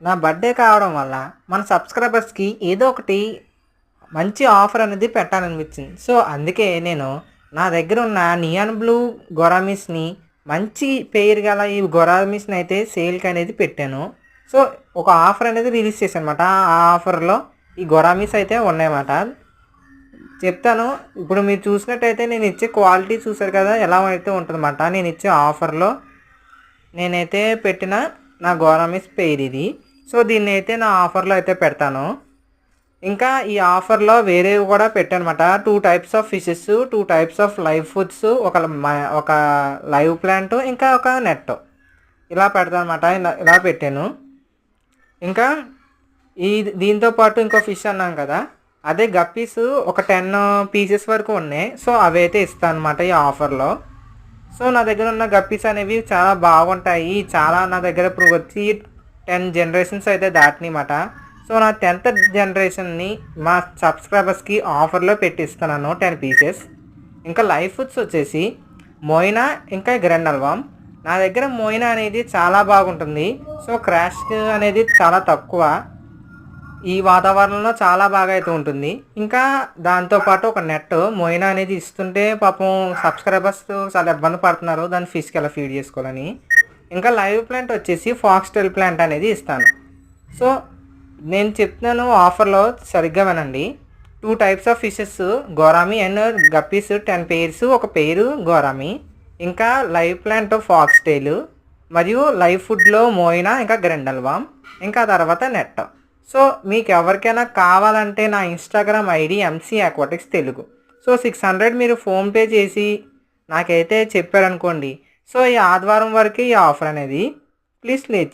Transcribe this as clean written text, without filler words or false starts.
నా బర్త్డే కావడం వల్ల మన సబ్స్క్రైబర్స్కి ఏదో ఒకటి మంచి ఆఫర్ అనేది పెట్టాలనిపించింది. సో అందుకే నేను నా దగ్గర ఉన్న నియాన్ బ్లూ గొరామిస్ని మంచి పేరు గల ఈ గొరామిస్ని అయితే సేల్కి అనేది పెట్టాను. సో ఒక ఆఫర్ అనేది రిలీజ్ చేశాను అనమాట. ఆ ఆఫర్లో ఈ గొరామిస్ అయితే ఉన్నాయన్నమాట. చెప్తాను. ఇప్పుడు మీరు చూసినట్టయితే నేను ఇచ్చే క్వాలిటీ చూసారు కదా ఎలా అయితే ఉంటుందన్నమాట. నేను ఇచ్చే ఆఫర్లో నేనైతే పెట్టిన నా గొరామిస్ పెయిర్ ఇది. సో దీన్ని అయితే నా ఆఫర్లో అయితే పెడతాను. ఇంకా ఈ ఆఫర్లో వేరేవి కూడా పెట్టానమాట. 2 types of fishes, 2 types of live foods, ఒక లైవ్ ప్లాంట్, ఇంకా ఒక నెట్ ఇలా పెడతాను అనమాట. ఇలా పెట్టాను. ఇంకా దీంతో పాటు ఇంకో ఫిష్ అన్నాం కదా, అదే గప్పీస్ ఒక 10 పీసెస్ వరకు ఉన్నాయి. సో అవి అయితే ఇస్తాను అనమాట ఈ ఆఫర్లో. సో నా దగ్గర ఉన్న గప్పీస్ అనేవి చాలా బాగుంటాయి. చాలా నా దగ్గర ఇప్పుడు వచ్చి 10 జనరేషన్స్ అయితే దాటినాయన్నమాట. సో నా 10th జనరేషన్ని మా సబ్స్క్రైబర్స్కి ఆఫర్లో పెట్టిస్తున్నాను 10 పీసెస్. ఇంకా లైవ్ ఫుడ్స్ వచ్చేసి మోయినా ఇంకా గ్రెండల్వామ్. నా దగ్గర మోయినా అనేది చాలా బాగుంటుంది. సో క్రాష్ అనేది చాలా తక్కువ. ఈ వాతావరణంలో చాలా బాగా అయితే ఉంటుంది. ఇంకా దాంతోపాటు ఒక నెట్ మోయినా అనేది ఇస్తుంటే పాపం సబ్స్క్రైబర్స్ చాలా ఇబ్బంది పడుతున్నారు దాన్ని ఫిష్కి ఎలా ఫీడ్ చేసుకోవాలని. ఇంకా లైవ్ ప్లాంట్ వచ్చేసి ఫాక్స్ టెయిల్ ప్లాంట్ అనేది ఇస్తాను. సో నేను చెప్తున్నాను ఆఫర్లో సరిగ్గా వినండి. 2 types of fishes gourami and guppies 10 pairs, ఒక పెయిర్ గోరామి, ఇంకా లైవ్ ప్లాంట్ ఫాక్స్ టెయిల్, మరియు లైవ్ ఫుడ్లో మోయినా ఇంకా గ్రెండల్వామ్, ఇంకా తర్వాత నెట్. సో మీకు ఎవరికైనా కావాలంటే నా Instagram ID MC aquatics Telugu. So 600 మీరు ఫోన్పే చేసి నాకైతే చెప్పారనుకోండి. సో ఈ ఆదివారం వరకు ఈ ఆఫర్ అనేది ప్లీజ్